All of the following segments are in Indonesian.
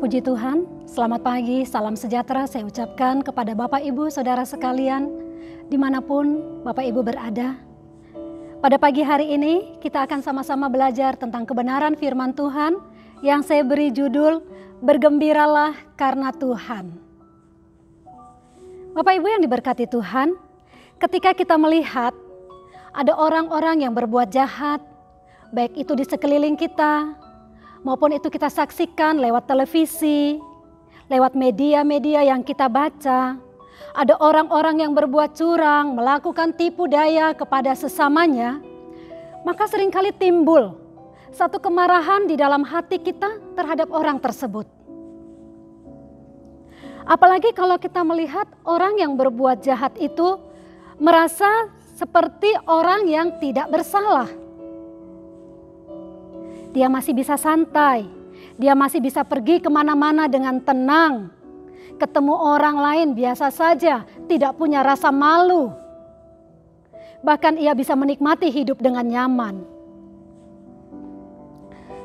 Puji Tuhan, selamat pagi, salam sejahtera saya ucapkan kepada Bapak Ibu Saudara sekalian dimanapun Bapak Ibu berada. Pada pagi hari ini kita akan sama-sama belajar tentang kebenaran firman Tuhan yang saya beri judul Bergembiralah karena Tuhan. Bapak Ibu yang diberkati Tuhan, ketika kita melihat ada orang-orang yang berbuat jahat, baik itu di sekeliling kita, maupun itu kita saksikan lewat televisi, lewat media-media yang kita baca. Ada orang-orang yang berbuat curang, melakukan tipu daya kepada sesamanya. Maka seringkali timbul satu kemarahan di dalam hati kita terhadap orang tersebut. Apalagi kalau kita melihat orang yang berbuat jahat itu merasa seperti orang yang tidak bersalah. Dia masih bisa santai, dia masih bisa pergi kemana-mana dengan tenang. Ketemu orang lain biasa saja, tidak punya rasa malu. Bahkan ia bisa menikmati hidup dengan nyaman.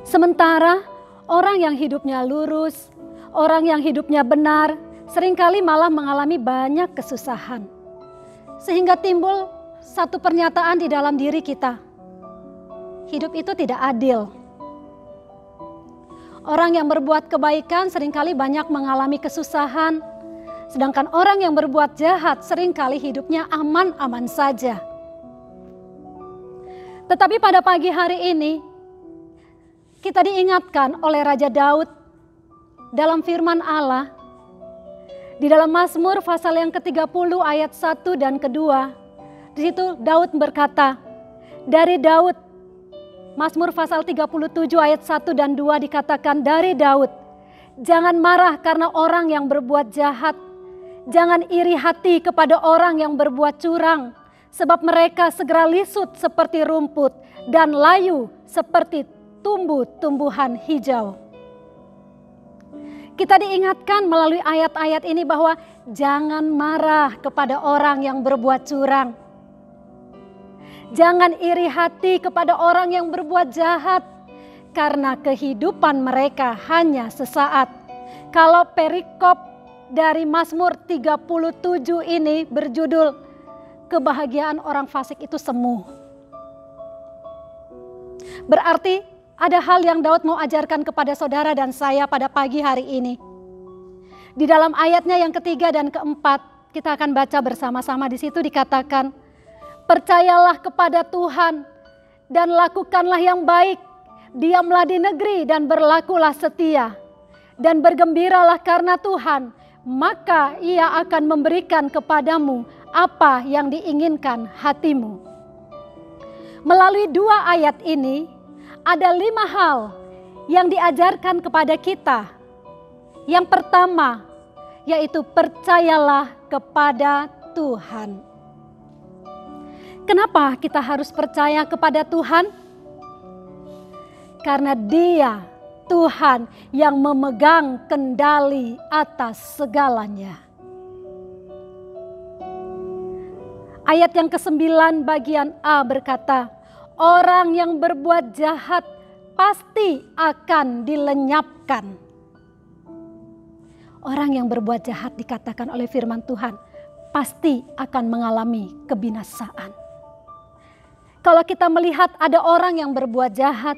Sementara orang yang hidupnya lurus, orang yang hidupnya benar, seringkali malah mengalami banyak kesusahan. Sehingga timbul satu pernyataan di dalam diri kita. Hidup itu tidak adil. Orang yang berbuat kebaikan seringkali banyak mengalami kesusahan, sedangkan orang yang berbuat jahat seringkali hidupnya aman-aman saja. Tetapi pada pagi hari ini, kita diingatkan oleh Raja Daud dalam firman Allah, di dalam Mazmur pasal yang ke-30 ayat 1 dan kedua, di situ Daud berkata, dari Daud, Mazmur pasal 37 ayat 1 dan 2 dikatakan dari Daud, jangan marah karena orang yang berbuat jahat, jangan iri hati kepada orang yang berbuat curang, sebab mereka segera lisut seperti rumput dan layu seperti tumbuh-tumbuhan hijau. Kita diingatkan melalui ayat-ayat ini bahwa jangan marah kepada orang yang berbuat curang. Jangan iri hati kepada orang yang berbuat jahat, karena kehidupan mereka hanya sesaat. Kalau perikop dari Mazmur 37 ini berjudul, kebahagiaan orang fasik itu semu. Berarti ada hal yang Daud mau ajarkan kepada saudara dan saya pada pagi hari ini. Di dalam ayatnya yang ketiga dan keempat, kita akan baca bersama-sama. Di situ dikatakan, percayalah kepada Tuhan dan lakukanlah yang baik. Diamlah di negeri dan berlakulah setia. Dan bergembiralah karena Tuhan, maka Ia akan memberikan kepadamu apa yang diinginkan hatimu. Melalui dua ayat ini, ada 5 hal yang diajarkan kepada kita. Yang pertama, yaitu percayalah kepada Tuhan. Kenapa kita harus percaya kepada Tuhan? Karena Dia, Tuhan, yang memegang kendali atas segalanya. Ayat yang ke-9 bagian A berkata, orang yang berbuat jahat pasti akan dilenyapkan. Orang yang berbuat jahat dikatakan oleh firman Tuhan, pasti akan mengalami kebinasaan. Kalau kita melihat ada orang yang berbuat jahat,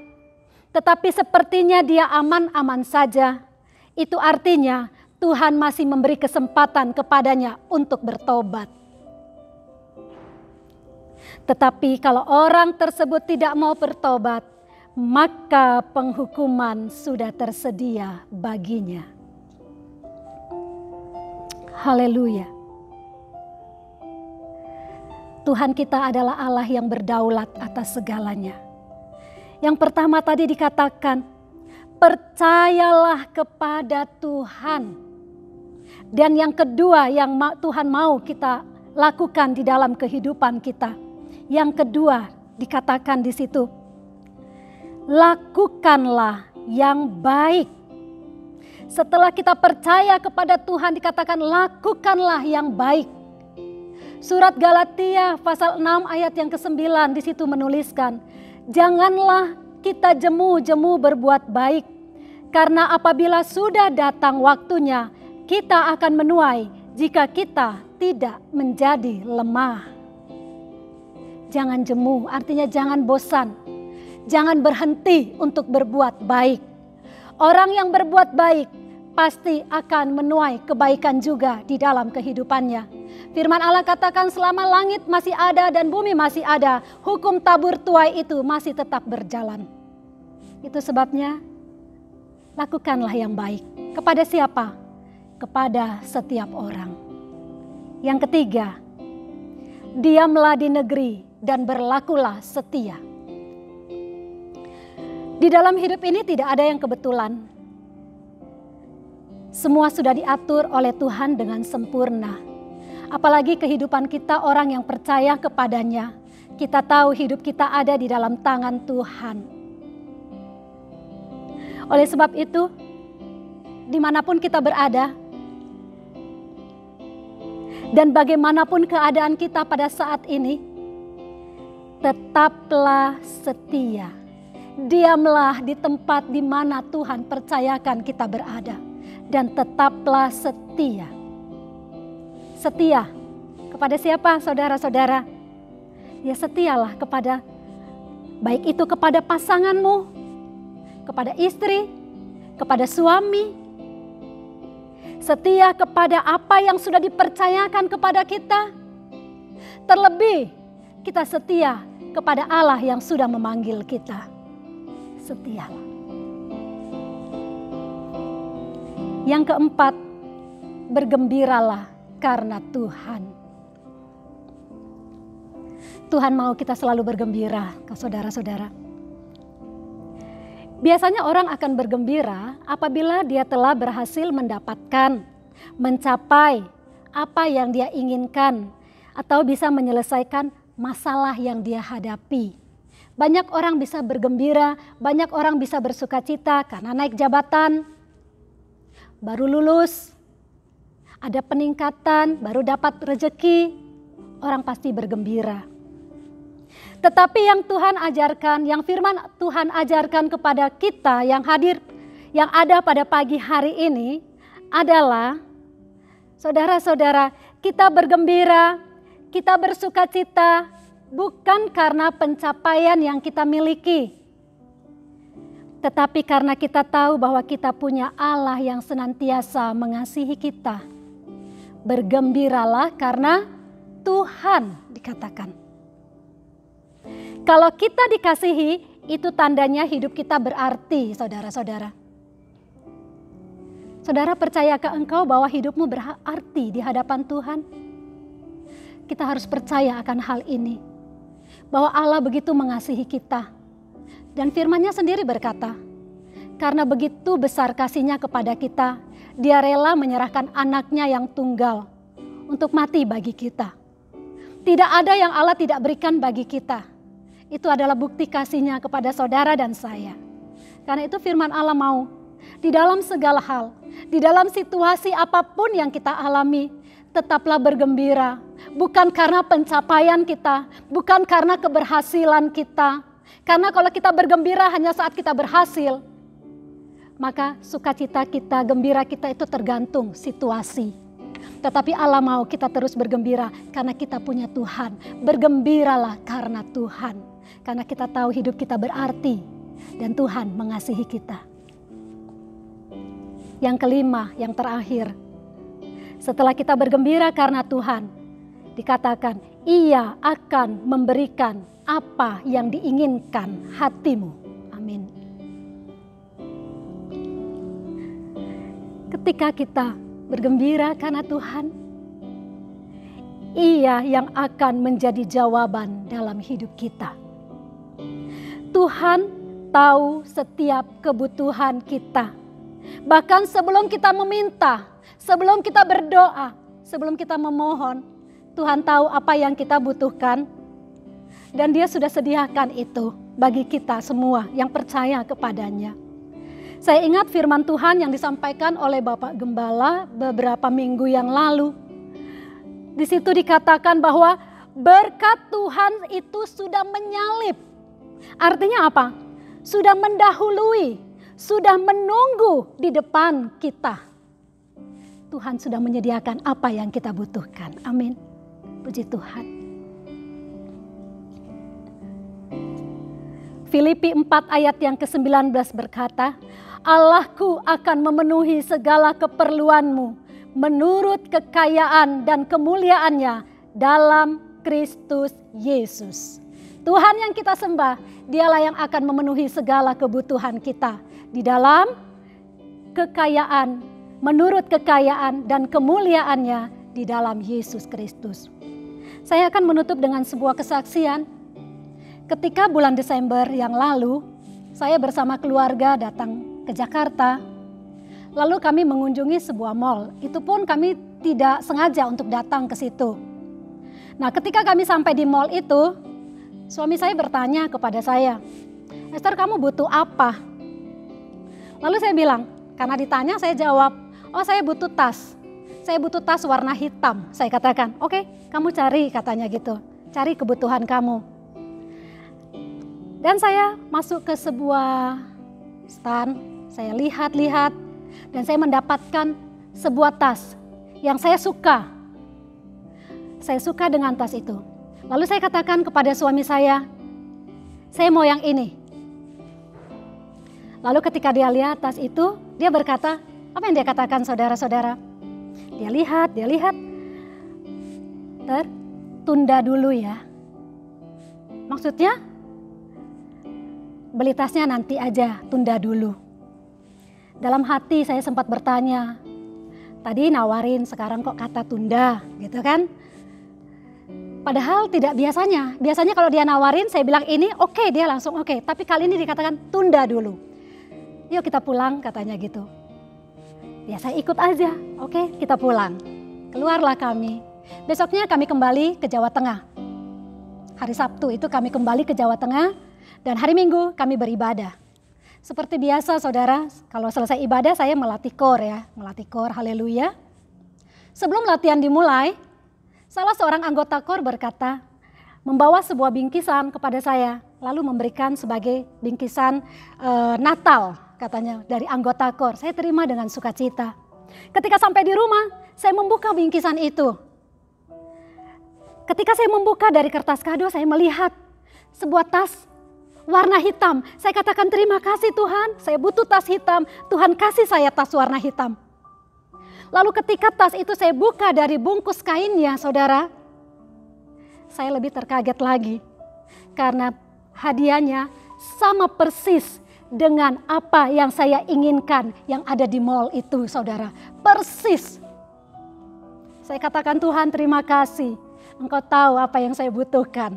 tetapi sepertinya dia aman-aman saja, itu artinya Tuhan masih memberi kesempatan kepadanya untuk bertobat. Tetapi kalau orang tersebut tidak mau bertobat, maka penghukuman sudah tersedia baginya. Haleluya. Tuhan kita adalah Allah yang berdaulat atas segalanya. Yang pertama tadi dikatakan, percayalah kepada Tuhan. Dan yang kedua yang Tuhan mau kita lakukan di dalam kehidupan kita. Yang kedua dikatakan di situ, lakukanlah yang baik. Setelah kita percaya kepada Tuhan dikatakan lakukanlah yang baik. Surat Galatia pasal 6 ayat yang ke-9 di situ menuliskan, janganlah kita jemu-jemu berbuat baik, Karena apabila sudah datang waktunya, kita akan menuai jika kita tidak menjadi lemah. Jangan jemu, artinya jangan bosan. Jangan berhenti untuk berbuat baik. Orang yang berbuat baik pasti akan menuai kebaikan juga di dalam kehidupannya. Firman Allah katakan selama langit masih ada dan bumi masih ada, hukum tabur tuai itu masih tetap berjalan. Itu sebabnya lakukanlah yang baik. Kepada siapa? Kepada setiap orang. Yang ketiga, diamlah di negeri dan berlakulah setia. Di dalam hidup ini tidak ada yang kebetulan. Semua sudah diatur oleh Tuhan dengan sempurna. Apalagi kehidupan kita orang yang percaya kepadanya. Kita tahu hidup kita ada di dalam tangan Tuhan. Oleh sebab itu, dimanapun kita berada, dan bagaimanapun keadaan kita pada saat ini, tetaplah setia. Diamlah di tempat di mana Tuhan percayakan kita berada. Dan tetaplah setia. Setia kepada siapa, saudara-saudara? Ya, setialah kepada, baik itu kepada pasanganmu, kepada istri, kepada suami. Setia kepada apa yang sudah dipercayakan kepada kita. Terlebih kita setia kepada Allah yang sudah memanggil kita. Setialah. Yang keempat, bergembiralah karena Tuhan. Tuhan mau kita selalu bergembira, saudara-saudara. Biasanya orang akan bergembira apabila dia telah berhasil mendapatkan, mencapai apa yang dia inginkan, atau bisa menyelesaikan masalah yang dia hadapi. Banyak orang bisa bergembira, banyak orang bisa bersukacita karena naik jabatan, baru lulus, ada peningkatan, baru dapat rezeki, orang pasti bergembira. Tetapi yang Tuhan ajarkan, yang firman Tuhan ajarkan kepada kita yang hadir, yang ada pada pagi hari ini adalah, saudara-saudara, kita bergembira, kita bersukacita bukan karena pencapaian yang kita miliki, tetapi karena kita tahu bahwa kita punya Allah yang senantiasa mengasihi kita. Bergembiralah karena Tuhan, dikatakan. Kalau kita dikasihi, itu tandanya hidup kita berarti, saudara-saudara. Saudara, percayakah engkau bahwa hidupmu berarti di hadapan Tuhan? Kita harus percaya akan hal ini. Bahwa Allah begitu mengasihi kita. Dan firman-Nya sendiri berkata, karena begitu besar kasih-Nya kepada kita, Dia rela menyerahkan anaknya yang tunggal untuk mati bagi kita. Tidak ada yang Allah tidak berikan bagi kita. Itu adalah bukti kasih-Nya kepada saudara dan saya. Karena itu firman Allah mau, di dalam segala hal, di dalam situasi apapun yang kita alami, tetaplah bergembira. Bukan karena pencapaian kita, bukan karena keberhasilan kita. Karena kalau kita bergembira hanya saat kita berhasil, maka sukacita kita, gembira kita itu tergantung situasi. Tetapi Allah mau kita terus bergembira karena kita punya Tuhan. Bergembiralah karena Tuhan. Karena kita tahu hidup kita berarti dan Tuhan mengasihi kita. Yang kelima, yang terakhir. Setelah kita bergembira karena Tuhan, dikatakan Ia akan memberikan apa yang diinginkan hatimu. Amin. Ketika kita bergembira karena Tuhan, Ia yang akan menjadi jawaban dalam hidup kita. Tuhan tahu setiap kebutuhan kita. Bahkan sebelum kita meminta, sebelum kita berdoa, sebelum kita memohon, Tuhan tahu apa yang kita butuhkan. Dan Dia sudah sediakan itu bagi kita semua yang percaya kepadanya. Saya ingat firman Tuhan yang disampaikan oleh Bapak Gembala beberapa minggu yang lalu. Di situ dikatakan bahwa berkat Tuhan itu sudah menyalip. Artinya apa? Sudah mendahului, sudah menunggu di depan kita. Tuhan sudah menyediakan apa yang kita butuhkan. Amin. Puji Tuhan. Filipi 4 ayat yang ke-19 berkata, Allahku akan memenuhi segala keperluanmu menurut kekayaan dan kemuliaannya dalam Kristus Yesus. Tuhan yang kita sembah, Dialah yang akan memenuhi segala kebutuhan kita di dalam kekayaan, menurut kekayaan dan kemuliaannya di dalam Yesus Kristus. Saya akan menutup dengan sebuah kesaksian. Ketika bulan Desember yang lalu, saya bersama keluarga datang ke Jakarta. Lalu kami mengunjungi sebuah mall. Itu pun kami tidak sengaja untuk datang ke situ. Nah, ketika kami sampai di mall itu, suami saya bertanya kepada saya, Esther, kamu butuh apa? Lalu saya bilang, karena ditanya saya jawab, oh saya butuh tas. Saya butuh tas warna hitam. Saya katakan, oke, kamu cari, katanya gitu. Cari kebutuhan kamu. Dan saya masuk ke sebuah stand, saya lihat-lihat, dan saya mendapatkan sebuah tas yang saya suka. Saya suka dengan tas itu. Lalu saya katakan kepada suami saya mau yang ini. Lalu ketika dia lihat tas itu, dia berkata, apa yang dia katakan saudara-saudara? Dia lihat, tunda dulu ya. Maksudnya, beli tasnya nanti aja, tunda dulu. Dalam hati saya sempat bertanya, tadi nawarin sekarang kok kata tunda gitu kan. Padahal tidak biasanya kalau dia nawarin saya bilang ini oke, dia langsung oke. Tapi kali ini dikatakan tunda dulu. Yuk kita pulang katanya gitu. Ya saya ikut aja, oke kita pulang. Keluarlah kami. Besoknya kami kembali ke Jawa Tengah. Hari Sabtu itu kami kembali ke Jawa Tengah dan hari Minggu kami beribadah. Seperti biasa saudara, kalau selesai ibadah saya melatih kor ya, haleluya. Sebelum latihan dimulai, salah seorang anggota kor berkata, membawa sebuah bingkisan kepada saya, lalu memberikan sebagai bingkisan Natal katanya dari anggota kor. Saya terima dengan sukacita. Ketika sampai di rumah, saya membuka bingkisan itu. Ketika saya membuka dari kertas kado, saya melihat sebuah tas warna hitam. Saya katakan terima kasih Tuhan, saya butuh tas hitam. Tuhan kasih saya tas warna hitam. Lalu ketika tas itu saya buka dari bungkus kainnya saudara, saya lebih terkaget lagi. Karena hadiahnya sama persis dengan apa yang saya inginkan yang ada di mall itu saudara. Persis. Saya katakan Tuhan terima kasih, Engkau tahu apa yang saya butuhkan.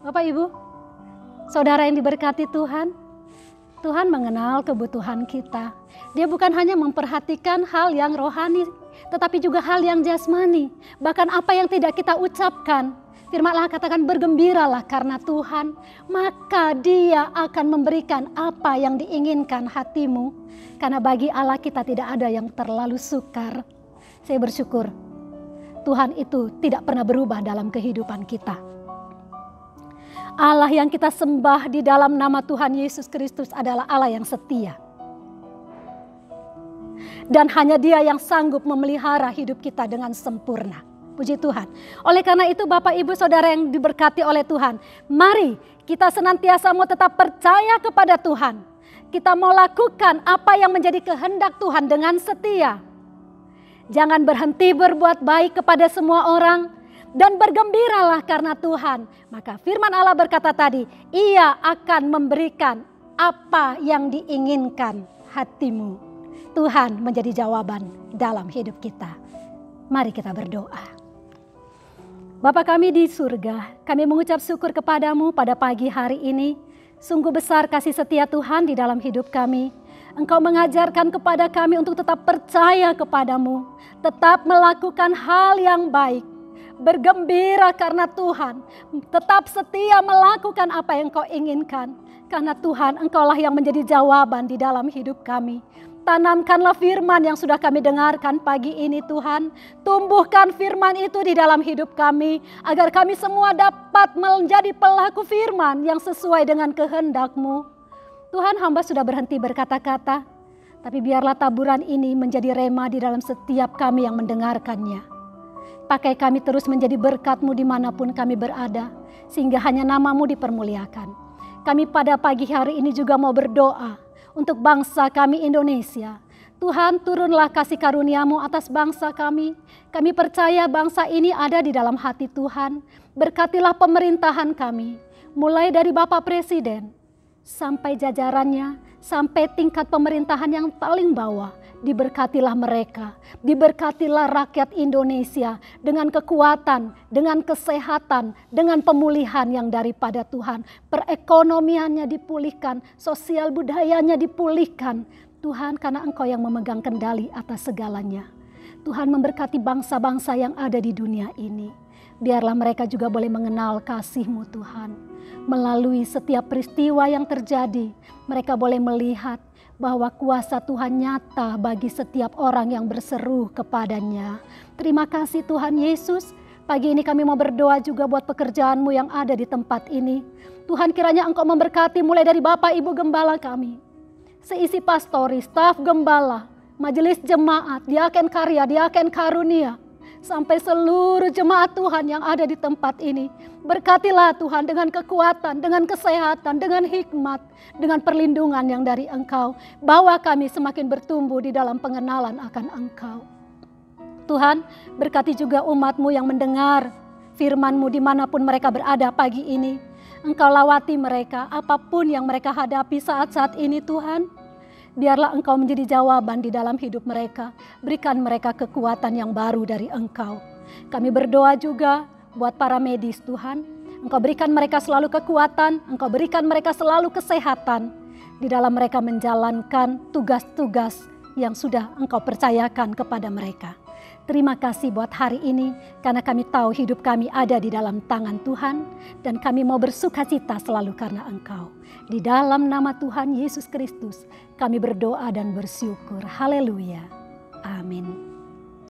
Bapak Ibu, saudara yang diberkati Tuhan, Tuhan mengenal kebutuhan kita. Dia bukan hanya memperhatikan hal yang rohani, tetapi juga hal yang jasmani. Bahkan apa yang tidak kita ucapkan. Firman Allah katakan bergembiralah karena Tuhan, maka Dia akan memberikan apa yang diinginkan hatimu. Karena bagi Allah kita tidak ada yang terlalu sukar. Saya bersyukur Tuhan itu tidak pernah berubah dalam kehidupan kita. Allah yang kita sembah di dalam nama Tuhan Yesus Kristus adalah Allah yang setia. Dan hanya Dia yang sanggup memelihara hidup kita dengan sempurna. Puji Tuhan. Oleh karena itu Bapak Ibu Saudara yang diberkati oleh Tuhan, mari kita senantiasa mau tetap percaya kepada Tuhan. Kita mau lakukan apa yang menjadi kehendak Tuhan dengan setia. Jangan berhenti berbuat baik kepada semua orang. Dan bergembiralah karena Tuhan. Maka firman Allah berkata tadi, Ia akan memberikan apa yang diinginkan hatimu. Tuhan menjadi jawaban dalam hidup kita. Mari kita berdoa. Bapa kami di surga, kami mengucap syukur kepadamu pada pagi hari ini. Sungguh besar kasih setia Tuhan di dalam hidup kami. Engkau mengajarkan kepada kami untuk tetap percaya kepadamu. Tetap melakukan hal yang baik. Bergembira karena Tuhan, tetap setia melakukan apa yang Kau inginkan. Karena Tuhan, Engkaulah yang menjadi jawaban di dalam hidup kami. Tanamkanlah firman yang sudah kami dengarkan pagi ini Tuhan. Tumbuhkan firman itu di dalam hidup kami. Agar kami semua dapat menjadi pelaku firman yang sesuai dengan kehendak-Mu. Tuhan, hamba sudah berhenti berkata-kata, tapi biarlah taburan ini menjadi rema di dalam setiap kami yang mendengarkannya. Pakai kami terus menjadi berkat-Mu dimanapun kami berada, sehingga hanya nama-Mu dipermuliakan. Kami pada pagi hari ini juga mau berdoa untuk bangsa kami Indonesia. Tuhan, turunlah kasih karunia-Mu atas bangsa kami. Kami percaya bangsa ini ada di dalam hati Tuhan. Berkatilah pemerintahan kami, mulai dari Bapak Presiden, sampai jajarannya, sampai tingkat pemerintahan yang paling bawah. Diberkatilah mereka, diberkatilah rakyat Indonesia dengan kekuatan, dengan kesehatan, dengan pemulihan yang daripada Tuhan. Perekonomiannya dipulihkan, sosial budayanya dipulihkan. Tuhan, karena Engkau yang memegang kendali atas segalanya. Tuhan, memberkati bangsa-bangsa yang ada di dunia ini. Biarlah mereka juga boleh mengenal kasih-Mu Tuhan. Melalui setiap peristiwa yang terjadi, mereka boleh melihat bahwa kuasa Tuhan nyata bagi setiap orang yang berseru kepadanya. Terima kasih Tuhan Yesus. Pagi ini kami mau berdoa juga buat pekerjaan-Mu yang ada di tempat ini. Tuhan, kiranya Engkau memberkati mulai dari Bapak Ibu Gembala kami, seisi pastori, staf gembala, majelis jemaat, diaken karya, diaken karunia, sampai seluruh jemaat Tuhan yang ada di tempat ini. Berkatilah Tuhan dengan kekuatan, dengan kesehatan, dengan hikmat, dengan perlindungan yang dari Engkau. Bawa kami semakin bertumbuh di dalam pengenalan akan Engkau. Tuhan, berkati juga umat-Mu yang mendengar firman-Mu dimanapun mereka berada pagi ini. Engkau lawati mereka, apapun yang mereka hadapi saat-saat ini Tuhan. Biarlah Engkau menjadi jawaban di dalam hidup mereka. Berikan mereka kekuatan yang baru dari Engkau. Kami berdoa juga buat para medis Tuhan. Engkau berikan mereka selalu kekuatan. Engkau berikan mereka selalu kesehatan. Di dalam mereka menjalankan tugas-tugas yang sudah Engkau percayakan kepada mereka. Terima kasih buat hari ini, karena kami tahu hidup kami ada di dalam tangan Tuhan, dan kami mau bersukacita selalu karena Engkau. Di dalam nama Tuhan Yesus Kristus, kami berdoa dan bersyukur. Haleluya. Amin.